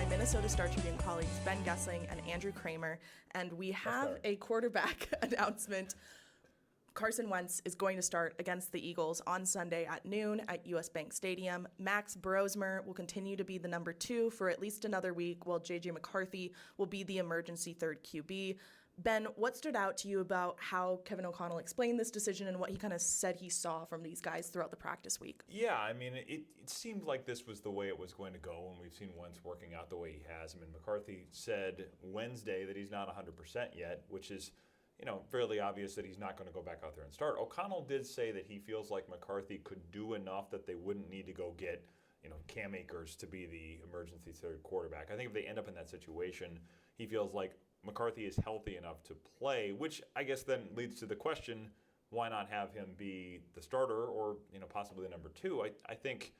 Minnesota Star Tribune colleagues Ben Goessling and Andrew Krammer, and we have a quarterback announcement. Carson Wentz is going to start against the Eagles on Sunday at noon at US Bank Stadium. Max Brosmer will continue to be the number 2 for at least another week, while JJ McCarthy will be the emergency third QB. Ben, what stood out to you about how Kevin O'Connell explained this decision and what he kind of said he saw from these guys throughout the practice week? Yeah, I mean, it seemed like this was the way it was going to go, and we've seen Wentz working out the way he has. I mean, McCarthy said Wednesday that he's not 100% yet, which is, fairly obvious that he's not going to go back out there and start. O'Connell did say that he feels like McCarthy could do enough that they wouldn't need to go get, Cam Akers to be the emergency third quarterback. I think if they end up in that situation, he feels like McCarthy is healthy enough to play, which I guess then leads to the question, why not have him be the starter or, possibly the number 2? I think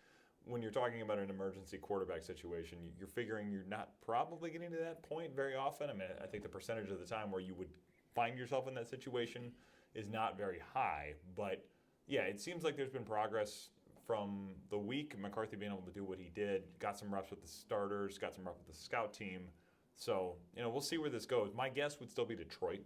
when you're talking about an emergency quarterback situation, you're figuring you're not probably getting to that point very often. I mean, I think the percentage of the time where you would find yourself in that situation is not very high. But, yeah, it seems like there's been progress from the week. McCarthy being able to do what he did, got some reps with the starters, got some reps with the scout team. So, we'll see where this goes. My guess would still be Detroit.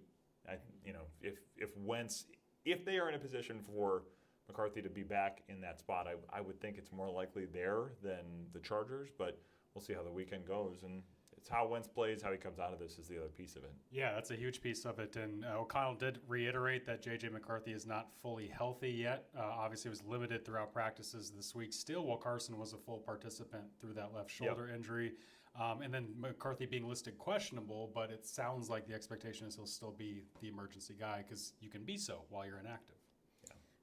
If Wentz, if they are in a position for McCarthy to be back in that spot, I would think it's more likely there than the Chargers. But we'll see how the weekend goes. And it's how Wentz plays, how he comes out of this is the other piece of it. Yeah, that's a huge piece of it. And O'Connell did reiterate that J.J. McCarthy is not fully healthy yet. Obviously, was limited throughout practices this week. Still, while Carson was a full participant through that left shoulder injury. And then McCarthy being listed questionable, but it sounds like the expectation is he'll still be the emergency guy because you can be so while you're inactive.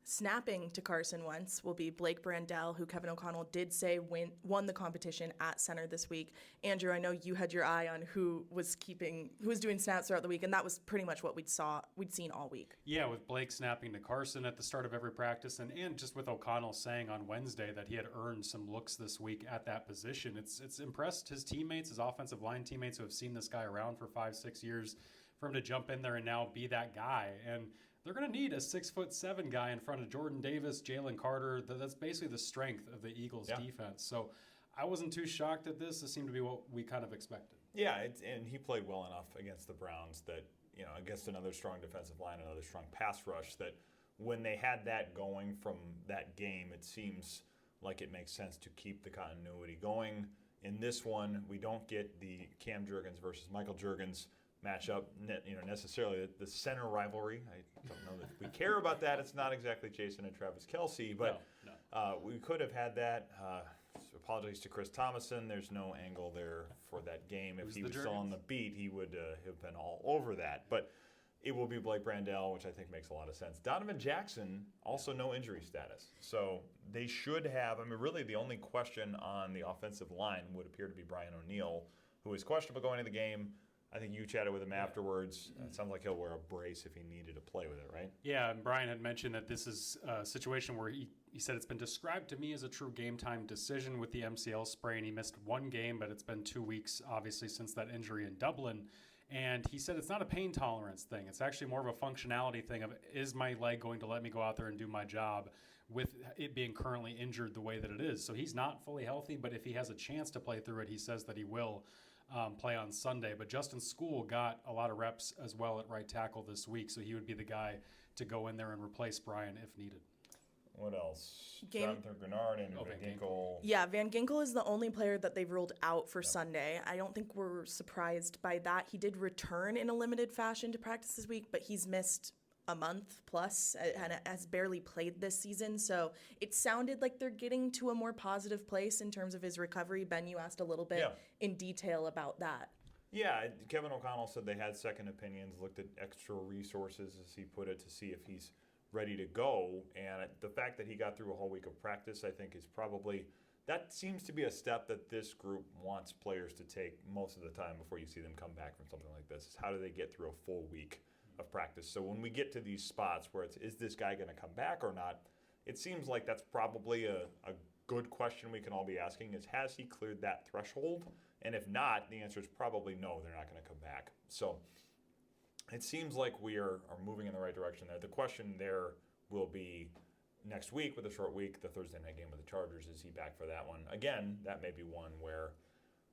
Snapping to Carson Wentz will be Blake Brandel, who Kevin O'Connell did say won the competition at center this week. Andrew, I know you had your eye on who was doing snaps throughout the week, and that was pretty much what we'd seen all week. Yeah, with Blake snapping to Carson at the start of every practice, and just with O'Connell saying on Wednesday that he had earned some looks this week at that position. It's impressed his teammates, his offensive line teammates who have seen this guy around for 5-6 years, for him to jump in there and now be that guy. And they're going to need a 6'7" guy in front of Jordan Davis, Jalen Carter. That's basically the strength of the Eagles' defense. So I wasn't too shocked at this. This seemed to be what we kind of expected. Yeah, and he played well enough against the Browns that, against another strong defensive line, another strong pass rush, that when they had that going from that game, it seems like it makes sense to keep the continuity going. In this one, we don't get the Cam Jurgens versus Michael Jurgens matchup, necessarily the center rivalry. I don't know that we care about that. It's not exactly Jason and Travis Kelce, but no. We could have had that. So apologies to Chris Thomason. There's no angle there for that game. If he was still on the beat, he would have been all over that. But it will be Blake Brandel, which I think makes a lot of sense. Donovan Jackson, also no injury status. So they should have, really the only question on the offensive line would appear to be Brian O'Neill, who is questionable going into the game. I think you chatted with him afterwards. It sounds like he'll wear a brace if he needed to play with it, right? Yeah, and Brian had mentioned that this is a situation where he said it's been described to me as a true game-time decision with the MCL sprain. He missed one game, but it's been 2 weeks, obviously, since that injury in Dublin. And he said it's not a pain tolerance thing. It's actually more of a functionality thing of, is my leg going to let me go out there and do my job with it being currently injured the way that it is? So he's not fully healthy, but if he has a chance to play through it, he says that he will play on Sunday. But Justin School got a lot of reps as well at right tackle this week, so he would be the guy to go in there and replace Brian if needed. What else? Jonathan Grenard and Van Ginkel. Yeah, Van Ginkel is the only player that they've ruled out for Sunday. I don't think we're surprised by that. He did return in a limited fashion to practice this week, but he's missed a month plus and has barely played this season. So it sounded like they're getting to a more positive place in terms of his recovery. Ben, you asked a little bit in detail about that. Yeah, Kevin O'Connell said they had second opinions, looked at extra resources, as he put it, to see if he's ready to go. And the fact that he got through a whole week of practice, I think, is probably, that seems to be a step that this group wants players to take most of the time before you see them come back from something like this, is how do they get through a full week of practice? So when we get to these spots where it's, is this guy going to come back or not, it seems like that's probably a good question we can all be asking, is has he cleared that threshold? And if not, the answer is probably no, they're not going to come back. So it seems like we are moving in the right direction there. The question there will be next week with a short week, the Thursday night game with the Chargers, is he back for that one? Again, that may be one where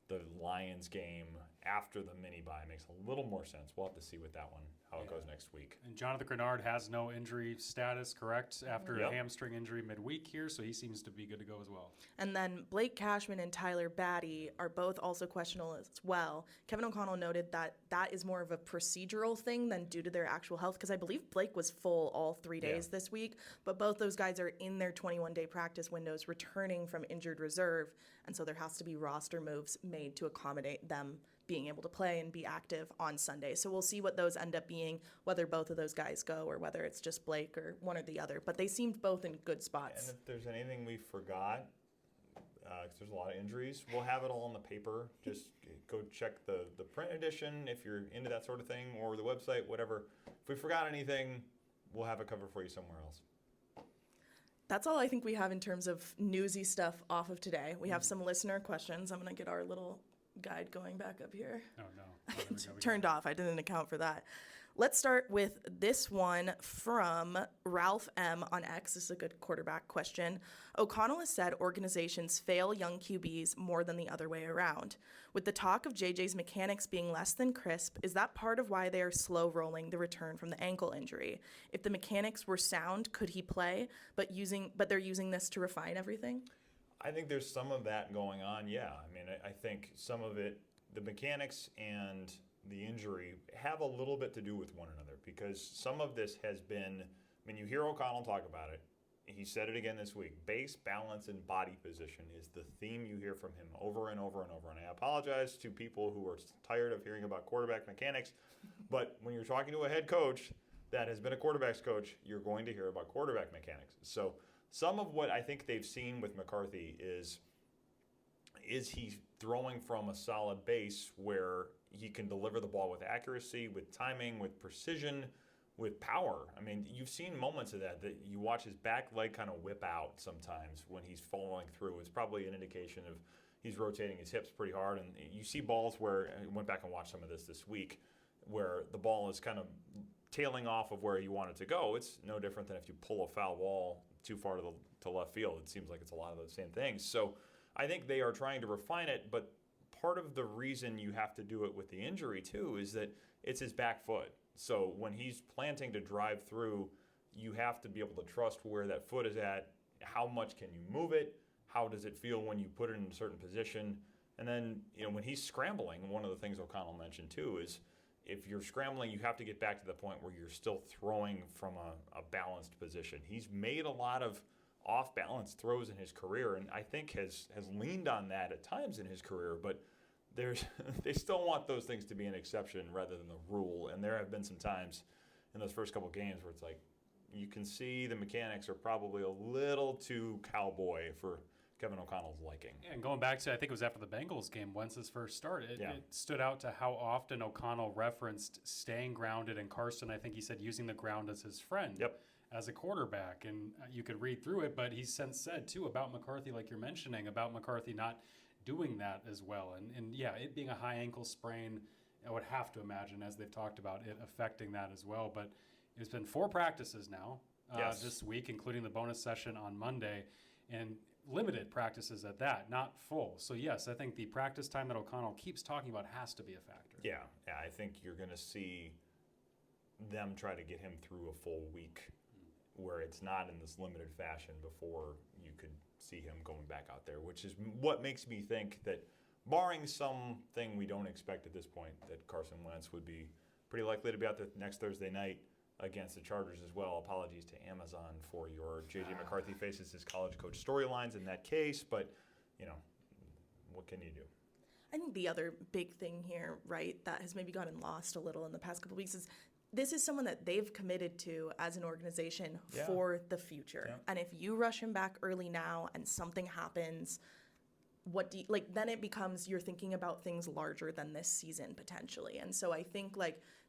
the Lions game after the mini bye makes a little more sense. We'll have to see with that one, how it goes next week. And Jonathan Grenard has no injury status, correct? After Yep. a hamstring injury midweek here, so he seems to be good to go as well. And then Blake Cashman and Tyler Batty are both also questionable as well. Kevin O'Connell noted that that is more of a procedural thing than due to their actual health, because I believe Blake was full all 3 days this week, but both those guys are in their 21-day practice windows returning from injured reserve, and so there has to be roster moves made to accommodate them being able to play and be active on Sunday. So we'll see what those end up being, whether both of those guys go or whether it's just Blake or one or the other. But they seemed both in good spots. And if there's anything we forgot, because there's a lot of injuries, we'll have it all on the paper. Just go check the print edition if you're into that sort of thing, or the website, whatever. If we forgot anything, we'll have it covered for you somewhere else. That's all I think we have in terms of newsy stuff off of today. We have some listener questions. I'm going to get our little guide going back up here. Oh, no. Turned off. I didn't account for that. Let's start with this one from Ralph M. on X. This is a good quarterback question. O'Connell has said organizations fail young QBs more than the other way around. With the talk of JJ's mechanics being less than crisp, is that part of why they are slow rolling the return from the ankle injury? If the mechanics were sound, could he play? But they're using this to refine everything? I think there's some of that going on, yeah. I mean, I think some of it, the mechanics and the injury have a little bit to do with one another, because some of this has been, I mean, you hear O'Connell talk about it. He said it again this week. Base, balance, and body position is the theme you hear from him over and over and over. And I apologize to people who are tired of hearing about quarterback mechanics, but when you're talking to a head coach that has been a quarterback's coach, you're going to hear about quarterback mechanics. So some of what I think they've seen with McCarthy is he throwing from a solid base where he can deliver the ball with accuracy, with timing, with precision, with power. I mean, you've seen moments of that you watch his back leg kind of whip out sometimes when he's following through. It's probably an indication of he's rotating his hips pretty hard. And you see balls where, I went back and watched some of this week, where the ball is kind of tailing off of where you want it to go. It's no different than if you pull a foul ball too far to left field. It seems like it's a lot of those same things. So I think they are trying to refine it, but part of the reason you have to do it with the injury too is that it's his back foot. So when he's planting to drive through, you have to be able to trust where that foot is at. How much can you move it? How does it feel when you put it in a certain position? And then, when he's scrambling, one of the things O'Connell mentioned too is if you're scrambling, you have to get back to the point where you're still throwing from a balanced position. He's made a lot of off-balance throws in his career, and I think has leaned on that at times in his career, but they still want those things to be an exception rather than the rule. And there have been some times in those first couple games where it's like you can see the mechanics are probably a little too cowboy for Kevin O'Connell's liking. Yeah, and going back to, I think it was after the Bengals game, Wentz's first start, it stood out to how often O'Connell referenced staying grounded, and Carson, I think he said, using the ground as his friend as a quarterback. And you could read through it, but he's since said, too, about McCarthy, like you're mentioning, about McCarthy not doing that as well. And it being a high ankle sprain, I would have to imagine, as they've talked about, it affecting that as well. But it's been 4 practices now this week, including the bonus session on Monday, and limited practices at that, not full. So, yes, I think the practice time that O'Connell keeps talking about has to be a factor. Yeah, I think you're going to see them try to get him through a full week where it's not in this limited fashion before you could see him going back out there, which is what makes me think that, barring something we don't expect at this point, that Carson Wentz would be pretty likely to be out there next Thursday night against the Chargers as well. Apologies to Amazon for your J.J. McCarthy faces his college coach storylines in that case, but, what can you do? I think the other big thing here, right, that has maybe gotten lost a little in the past couple of weeks is this is someone that they've committed to as an organization for the future. Yeah. And if you rush him back early now and something happens, then it becomes you're thinking about things larger than this season potentially. And so I think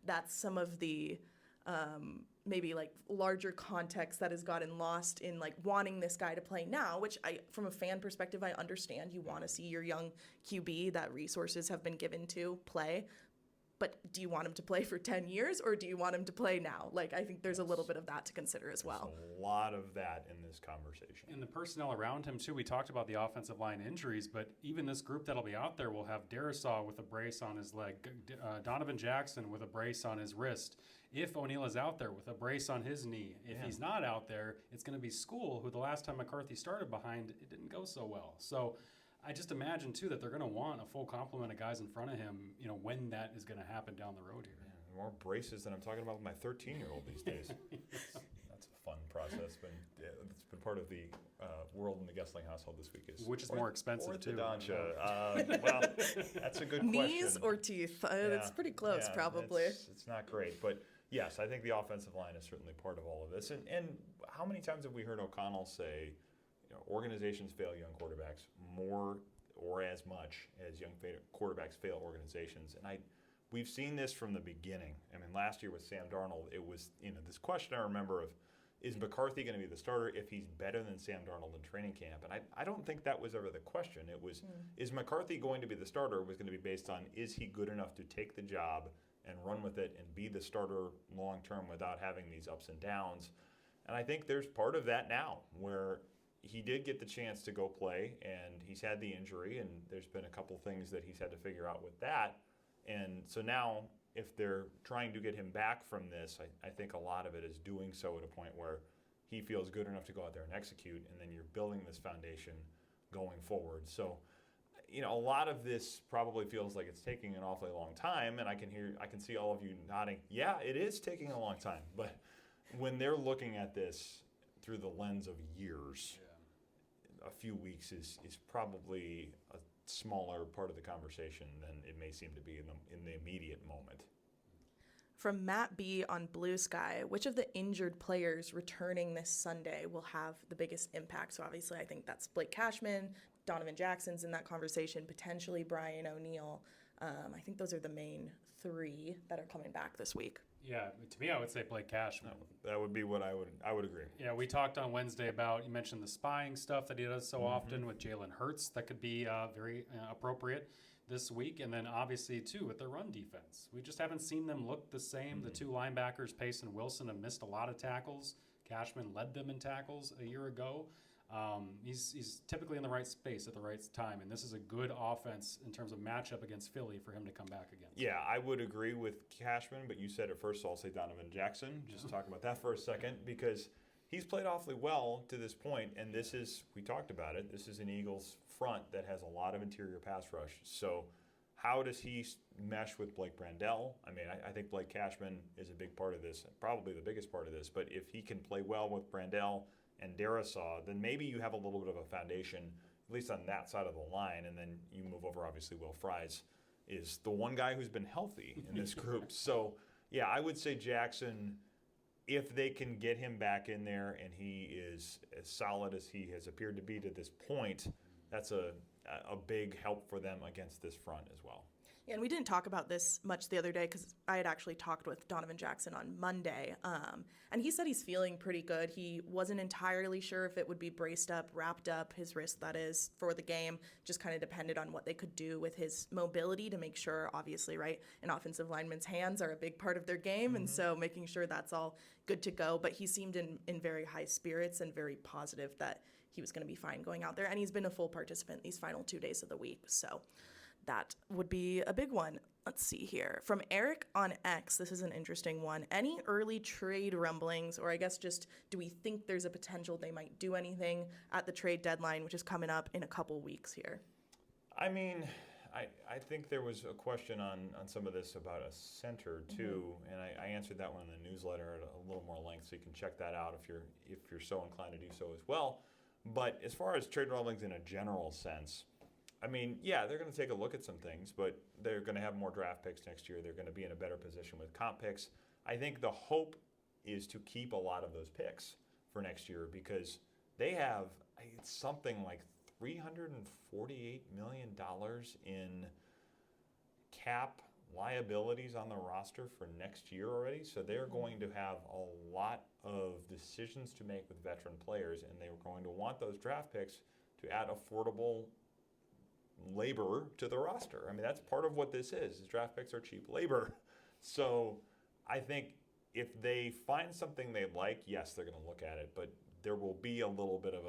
that's some of the maybe larger context that has gotten lost in wanting this guy to play now, which from a fan perspective, I understand. You want to see your young QB that resources have been given to play. but do you want him to play for 10 years or do you want him to play now? Like, I think there's a little bit of that to consider as well. There's a lot of that in this conversation. And the personnel around him, too. We talked about the offensive line injuries, but even this group that'll be out there will have Darisaw with a brace on his leg, Donovan Jackson with a brace on his wrist. If O'Neal is out there with a brace on his knee, if he's not out there, it's going to be School, who the last time McCarthy started behind, it didn't go so well. So I just imagine, too, that they're going to want a full complement of guys in front of him, when that is going to happen down the road here. Man, more braces than I'm talking about with my 13-year-old these days. That's a fun process, but it's been part of the world in the Goessling household this week. Which is more expensive, too. Orthodontia. Well, that's a good question. Knees or teeth? It's pretty close, probably. It's not great, but yes, I think the offensive line is certainly part of all of this. And how many times have we heard O'Connell say, organizations fail young quarterbacks more or as much as young quarterbacks fail organizations? And we've seen this from the beginning. I mean, last year with Sam Darnold, it was this question I remember of, is McCarthy going to be the starter if he's better than Sam Darnold in training camp? And I don't think that was ever the question. It was, is McCarthy going to be the starter? Was going to be based on, is he good enough to take the job and run with it and be the starter long term without having these ups and downs? And I think there's part of that now where he did get the chance to go play, and he's had the injury, and there's been a couple things that he's had to figure out with that. And so now, if they're trying to get him back from this, I think a lot of it is doing so at a point where he feels good enough to go out there and execute, and then you're building this foundation going forward. So, a lot of this probably feels like it's taking an awfully long time, and I can see all of you nodding, yeah, it is taking a long time. But when they're looking at this through the lens of years, a few weeks is probably a smaller part of the conversation than it may seem to be in the immediate moment. From Matt B on Blue Sky, which of the injured players returning this Sunday will have the biggest impact? So obviously I think that's Blake Cashman, Donovan Jackson's in that conversation, potentially Brian O'Neal. I think those are the main three that are coming back this week. Yeah, to me, I would say Blake Cashman. That would be what I would agree. Yeah, we talked on Wednesday about, you mentioned the spying stuff that he does so often with Jalen Hurts. That could be very appropriate this week. And then obviously, too, with their run defense. We just haven't seen them look the same. The two linebackers, Pace and Wilson, have missed a lot of tackles. Cashman led them in tackles a year ago. He's typically in the right space at the right time, and this is a good offense in terms of matchup against Philly for him to come back against. Yeah, I would agree with Cashman, but you said it first, so I'll say Donovan Jackson. Just talk about that for a second, because he's played awfully well to this point, and we talked about it, this is an Eagles front that has a lot of interior pass rush. So how does he mesh with Blake Brandel? I mean, I think Blake Cashman is a big part of this, probably the biggest part of this, but if he can play well with Brandel and Darisaw, then maybe you have a little bit of a foundation, at least on that side of the line, and then you move over, obviously, Will Fries is the one guy who's been healthy in this group. So, yeah, I would say Jackson, if they can get him back in there and he is as solid as he has appeared to be to this point, that's a big help for them against this front as well. Yeah, and we didn't talk about this much the other day because I had actually talked with Donovan Jackson on Monday, and he said he's feeling pretty good. He wasn't entirely sure if it would be braced up, wrapped up, his wrist that is, for the game. Just kind of depended on what they could do with his mobility to make sure, obviously, right, an offensive lineman's hands are a big part of their game, and so making sure that's all good to go. But he seemed in very high spirits and very positive that he was going to be fine going out there, and he's been a full participant these final 2 days of the week, so that would be a big one. Let's see here. From Eric on X, this is an interesting one. Any early trade rumblings, or I guess just do we think there's a potential they might do anything at the trade deadline, which is coming up in a couple weeks here? I mean, I think there was a question on some of this about a center too, and I answered that one in the newsletter at a little more length, so you can check that out if you're so inclined to do so as well. But as far as trade rumblings in a general sense, I mean, yeah, they're going to take a look at some things, but they're going to have more draft picks next year. They're going to be in a better position with comp picks. I think the hope is to keep a lot of those picks for next year because they have it's something like $348 million in cap liabilities on the roster for next year already. So they're going to have a lot of decisions to make with veteran players, and they're going to want those draft picks to add affordable labor to the roster. I mean, that's part of what this is draft picks are cheap labor. So I think if they find something they like, yes, they're going to look at it, but there will be a little bit of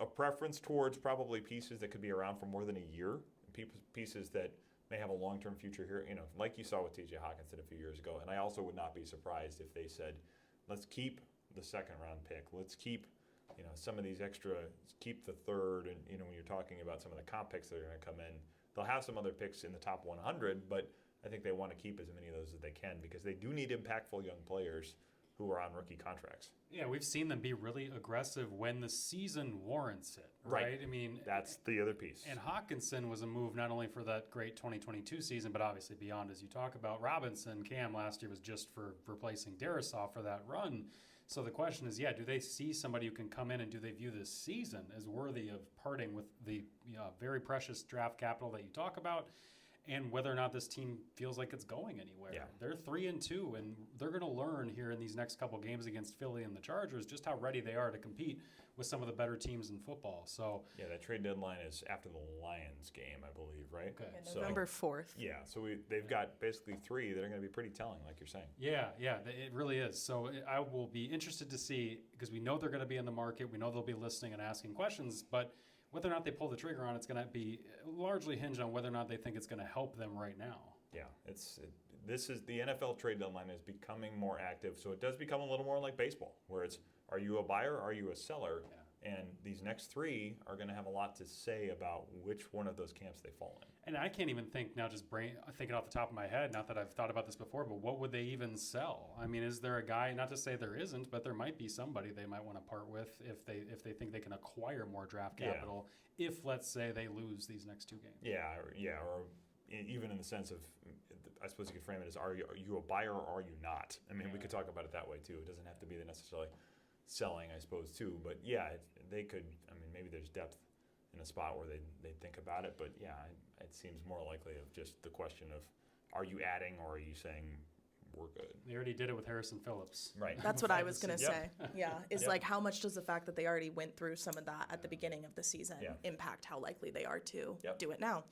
a preference towards probably pieces that could be around for more than a year, pieces that may have a long-term future here, like you saw with T.J. Hawkinson a few years ago. And I also would not be surprised if they said, let's keep the second-round pick. Let's keep, some of these extra, keep the third. And, when you're talking about some of the comp picks that are going to come in, they'll have some other picks in the top 100, but I think they want to keep as many of those as they can because they do need impactful young players who are on rookie contracts. Yeah, we've seen them be really aggressive when the season warrants it, right? I mean, that's the other piece. And Hawkinson was a move not only for that great 2022 season, but obviously beyond, as you talk about. Robinson, Cam last year was just for replacing Darisaw for that run. So the question is, do they see somebody who can come in and do they view this season as worthy of parting with the very precious draft capital that you talk about? And whether or not this team feels like it's going anywhere. Yeah. They're 3-2, and they're going to learn here in these next couple games against Philly and the Chargers just how ready they are to compete with some of the better teams in football. So that trade deadline is after the Lions game, I believe, right? Okay. Yeah, November 4th. Yeah, so they've got basically 3 that are going to be pretty telling, like you're saying. Yeah, it really is. So I will be interested to see, because we know they're going to be in the market. We know they'll be listening and asking questions, but whether or not they pull the trigger on it's going to be largely hinge on whether or not they think it's going to help them right now. Yeah, this is the NFL trade deadline is becoming more active, so it does become a little more like baseball, where it's are you a buyer, are you a seller, and these next 3 are going to have a lot to say about which one of those camps they fall in. And I can't even think now, just thinking off the top of my head, not that I've thought about this before, but what would they even sell? I mean, is there a guy, not to say there isn't, but there might be somebody they might want to part with if they think they can acquire more draft capital if, let's say, they lose these next 2 games. Or even in the sense of, I suppose you could frame it as, are you a buyer or are you not? I mean, we could talk about it that way, too. It doesn't have to be necessarily selling, I suppose, too. But, they could, maybe there's depth in a spot where they think about it. But, it seems more likely of just the question of, are you adding or are you saying we're good? They already did it with Harrison Phillips. Right. That's what I was going to say. Like how much does the fact that they already went through some of that at the beginning of the season impact how likely they are to do it now?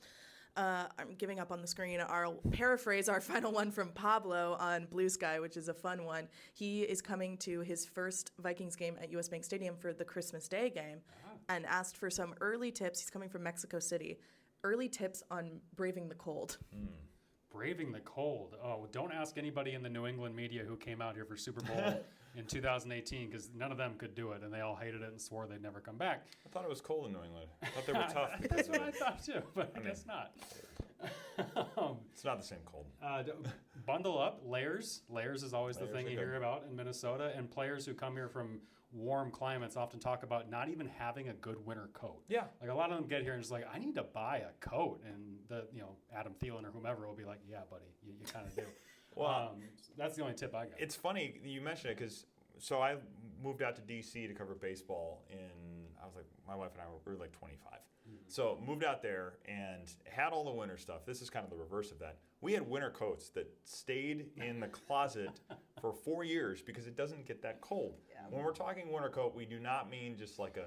I'm giving up on the screen. I'll paraphrase our final one from Pablo on Blue Sky, which is a fun one. He is coming to his first Vikings game at US Bank Stadium for the Christmas Day game and asked for some early tips. He's coming from Mexico City. Early tips on braving the cold. Braving the cold. Oh, don't ask anybody in the New England media who came out here for Super Bowl in 2018 because none of them could do it, and they all hated it and swore they'd never come back. I thought it was cold in New England. I thought they were tough. That's what I thought too, but I guess not. It's not the same cold. Bundle up. Layers. Layers is always the thing you hear about in Minnesota, and players who come here from warm climates often talk about not even having a good winter coat. Yeah. Like a lot of them get here and just like, I need to buy a coat. And Adam Thielen or whomever will be like, yeah, buddy, you kind of do. Well, that's the only tip I got. It's funny you mention it because I moved out to D.C. to cover baseball my wife and I were like 25. Mm-hmm. So moved out there and had all the winter stuff. This is kind of the reverse of that. We had winter coats that stayed in the closet for 4 years because it doesn't get that cold. Yeah. When we're talking winter coat, we do not mean just like a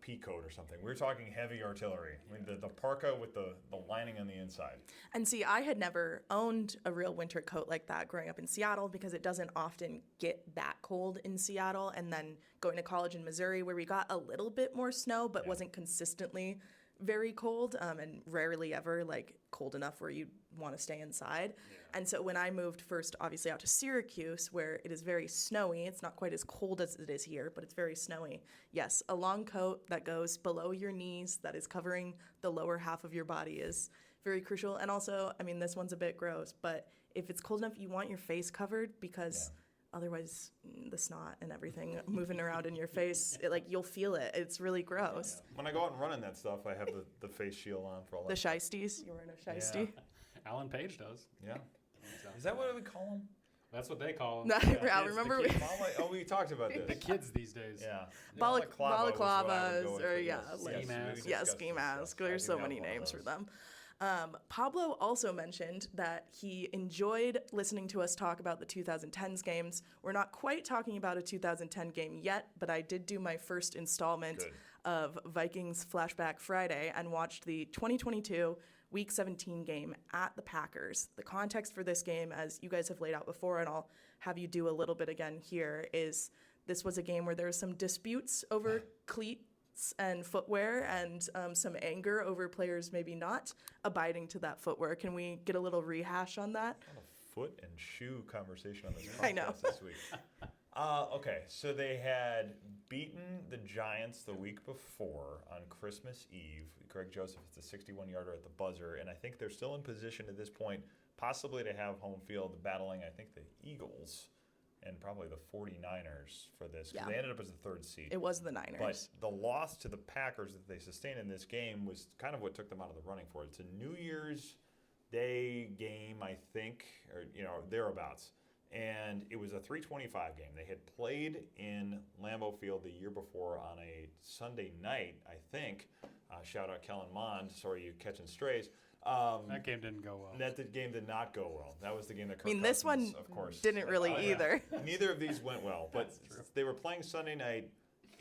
pea coat or something. We're talking heavy artillery. I mean, the parka with the lining on the inside. And see, I had never owned a real winter coat like that growing up in Seattle because it doesn't often get that cold in Seattle. And then going to college in Missouri where we got a little bit more snow but wasn't consistently very cold and rarely ever like cold enough where you'd want to stay inside. Yeah. And so when I moved first, obviously out to Syracuse, where it is very snowy, it's not quite as cold as it is here, but it's very snowy. Yes, a long coat that goes below your knees, that is covering the lower half of your body is very crucial. And also, this one's a bit gross, but if it's cold enough, you want your face covered because otherwise the snot and everything moving around in your face, you'll feel it. It's really gross. Yeah. When I go out and run in that stuff, I have the face shield on for all that. The shiesties? You're wearing a shiesty? Yeah. Alan Page does. Yeah. Is that what we call them? That's what they call them. I remember. We talked about this. The kids these days. Yeah. Balaclavas or ski mask. There's so many names for them. Pablo also mentioned that he enjoyed listening to us talk about the 2010s games. We're not quite talking about a 2010 game yet, but I did do my first installment of Vikings Flashback Friday and watched the 2022 Week 17 game at the Packers. The context for this game, as you guys have laid out before, and I'll have you do a little bit again here, is this was a game where there was some disputes over cleats and footwear and some anger over players maybe not abiding to that footwear. Can we get a little rehash on that? Foot and shoe conversation on this I know. podcast this week. Okay, so they had beaten the Giants the week before on Christmas Eve. Greg Joseph hits a 61-yarder at the buzzer, and I think they're still in position at this point, possibly to have home field battling, I think, the Eagles and probably the 49ers for this, because they ended up as the third seed. It was the Niners. But the loss to the Packers that they sustained in this game was kind of what took them out of the running for it. It's a New Year's Day game, I think, or thereabouts. And it was a 3:25 game. They had played in Lambeau Field the year before on a Sunday night, I think. Shout out Kellen Mond. Sorry, you catching strays. That game didn't go well. That game did not go well. That was the game that Kirk this Cousins, one of course, didn't really either. Neither of these went well. But they were playing Sunday night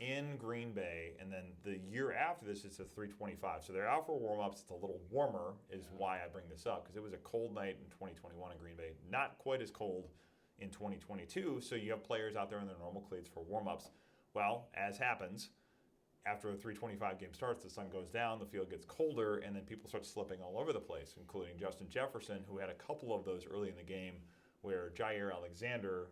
in Green Bay, and then the year after this, it's a 3:25. So they're out for warm-ups. It's a little warmer is why I bring this up, because it was a cold night in 2021 in Green Bay. Not quite as cold in 2022, so you have players out there in their normal cleats for warm-ups. Well, as happens, after a 3:25 game starts, the sun goes down, the field gets colder, and then people start slipping all over the place, including Justin Jefferson, who had a couple of those early in the game where Jair Alexander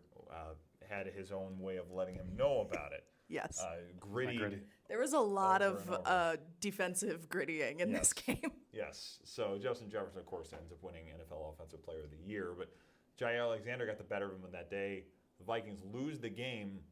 had his own way of letting him know about it. Yes. Gritty. There was a lot of defensive grittying in this game. Yes. So Justin Jefferson, of course, ends up winning NFL Offensive Player of the Year. But Jair Alexander got the better of him on that day. The Vikings lose the game.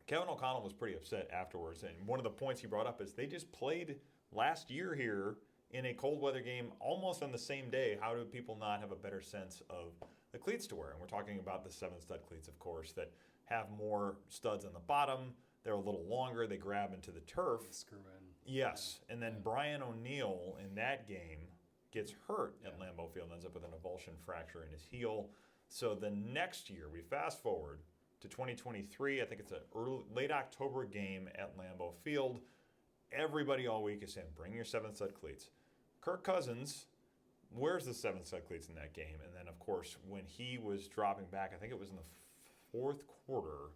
Kevin O'Connell was pretty upset afterwards. And one of the points he brought up is they just played last year here in a cold weather game almost on the same day. How do people not have a better sense of the cleats to wear? And we're talking about the 7-stud cleats, of course, that have more studs on the bottom. They're a little longer. They grab into the turf. Screw in. Yes. And then Brian O'Neill in that game gets hurt at Lambeau Field, ends up with an avulsion fracture in his heel. So the next year, we fast forward to 2023. I think it's a late October game at Lambeau Field. Everybody all week is saying, bring your 7-stud cleats. Kirk Cousins wears the 7-stud cleats in that game. And then, of course, when he was dropping back, I think it was in the fourth quarter,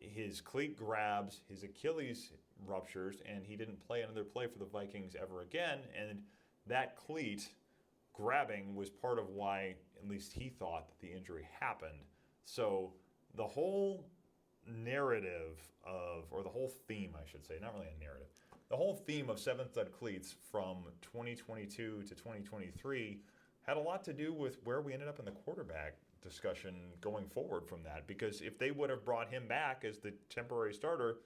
his cleat grabs, his Achilles ruptures, and he didn't play another play for the Vikings ever again. And that cleat grabbing was part of why, at least he thought, that the injury happened. So the whole narrative of, or the whole theme, I should say, not really a narrative, the whole theme of 7-stud cleats from 2022 to 2023 had a lot to do with where we ended up in the quarterback discussion going forward from that. Because if they would have brought him back as the temporary starter,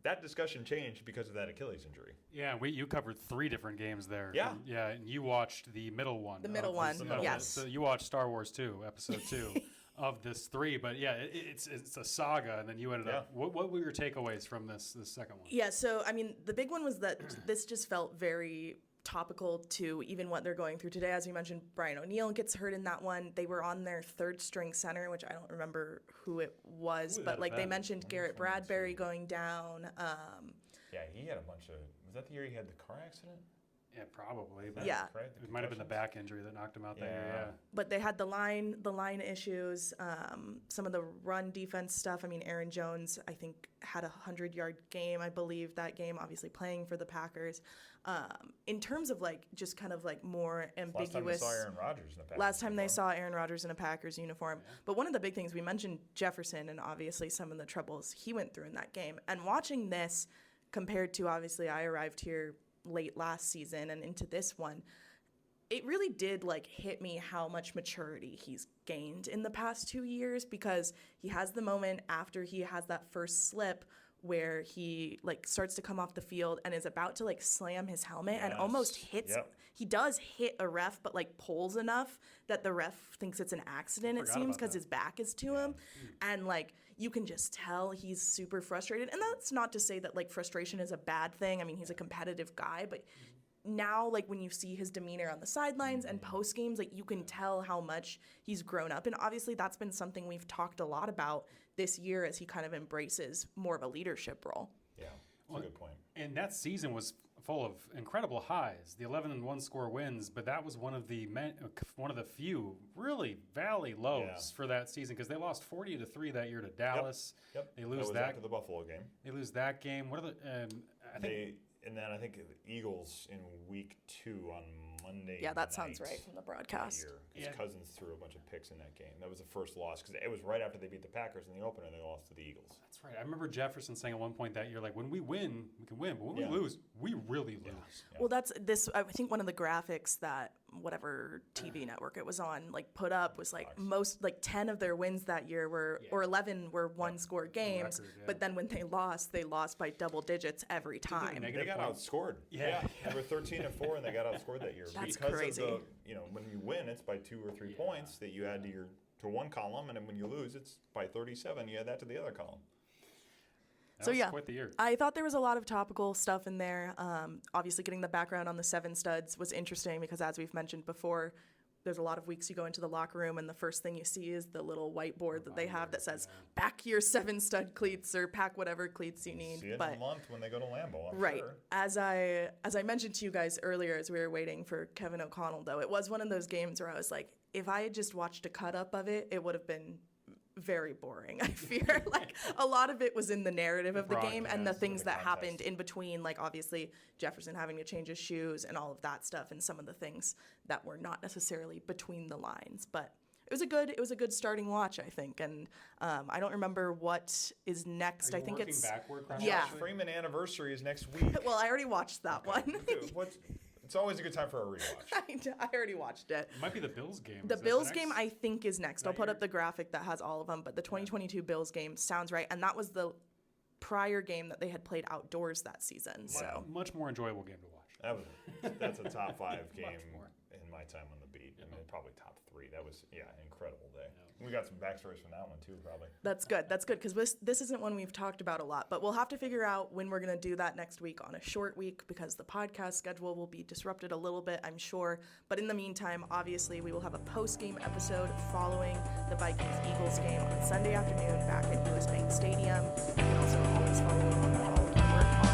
that discussion changed because of that Achilles injury. Yeah, you covered 3 different games there. Yeah. Yeah, and you watched the middle one. The middle one, yes. So you watched Star Wars 2, Episode 2 of this 3. But yeah, it's a saga, and then you ended up. What were your takeaways from this second one? Yeah, so, I mean, the big one was that this just felt very topical to even what they're going through today. As you mentioned, Brian O'Neill gets hurt in that one. They were on their third-string center, which I don't remember who it was, but like they mentioned Garrett Bradbury going down. Yeah, he had a bunch of. Was that the year he had the car accident? Yeah, probably. But Yeah. It might have been the back injury that knocked him out that year. Yeah. But they had the line issues, some of the run defense stuff. I mean, Aaron Jones, I think, had a 100-yard game, I believe, that game, obviously playing for the Packers. In terms of, like, just kind of, like, more ambiguous. Last time they saw Aaron Rodgers in a Packers uniform. Last time they saw Aaron Rodgers in a Packers uniform. Yeah. But one of the big things, we mentioned Jefferson and obviously some of the troubles he went through in that game. And watching this compared to, obviously, I arrived here late last season and into this one, it really did like hit me how much maturity he's gained in the past 2 years, because he has the moment after he has that first slip where he like starts to come off the field and is about to like slam his helmet and almost hits. He does hit a ref, but like pulls enough that the ref thinks it's an accident, it seems, because his back is to him. And like you can just tell he's super frustrated. And that's not to say that like frustration is a bad thing. I mean, he's a competitive guy, but now like when you see his demeanor on the sidelines and post games, like you can tell how much he's grown up. And obviously that's been something we've talked a lot about this year as he kind of embraces more of a leadership role. Yeah. That's a good point. And that season was full of incredible highs, the 11-1 score wins, but that was one of the few really valley lows for that season because they lost 40-3 that year to Dallas. Yep. They lose that was after the Buffalo game. They lose that game. What are the? And then I think the Eagles in week 2 on Monday. Yeah, that sounds right from the broadcast. Cousins threw a bunch of picks in that game. That was the first loss because it was right after they beat the Packers in the opener. They lost to the Eagles. That's right. I remember Jefferson saying at one point that year, like, when we win, we can win, but when we lose, we really lose. Yeah. Well, that's this. I think one of the graphics that whatever TV network it was on, like, put up was like most, like 10 of their wins that year were, or 11 were one-score games. Record, but then when they lost by double digits every time. They got outscored. Yeah. They were 13-4 and they got outscored that year. That's because crazy. Of the, when you win, it's by 2 or 3 points that you add to one column, and then when you lose, it's by 37. You add that to the other column. That was quite the year. I thought there was a lot of topical stuff in there. Obviously, getting the background on the 7 studs was interesting because, as we've mentioned before, there's a lot of weeks you go into the locker room and the first thing you see is the little whiteboard that they have that says, pack your 7 stud cleats or pack whatever cleats you need. See it in a month when they go to Lambeau, I'm sure. As I mentioned to you guys earlier as we were waiting for Kevin O'Connell, though, it was one of those games where I was like, if I had just watched a cut-up of it, it would have been very boring. I fear like a lot of it was in the narrative of the game and the things that happened in between, like obviously Jefferson having to change his shoes and all of that stuff, and some of the things that were not necessarily between the lines. But it was a good starting watch, I think. And I don't remember what is next. Are you I think working it's backward yeah. Freeman anniversary is next week. Well, I already watched that one. It's always a good time for a rewatch. I already watched it. It might be the Bills game. The Bills game, I think, is next. I'll put up the graphic that has all of them, but the 2022 Bills game sounds right. And that was the prior game that they had played outdoors that season. So much more enjoyable game to watch. That's a top 5 game in my time on the beat. I mean, probably top 3. That was, incredible day. We got some backstories from that one, too, probably. That's good, because this isn't one we've talked about a lot, but we'll have to figure out when we're going to do that next week on a short week because the podcast schedule will be disrupted a little bit, I'm sure. But in the meantime, obviously, we will have a post-game episode following the Vikings-Eagles game on Sunday afternoon back at US Bank Stadium. You can also always follow all of our work on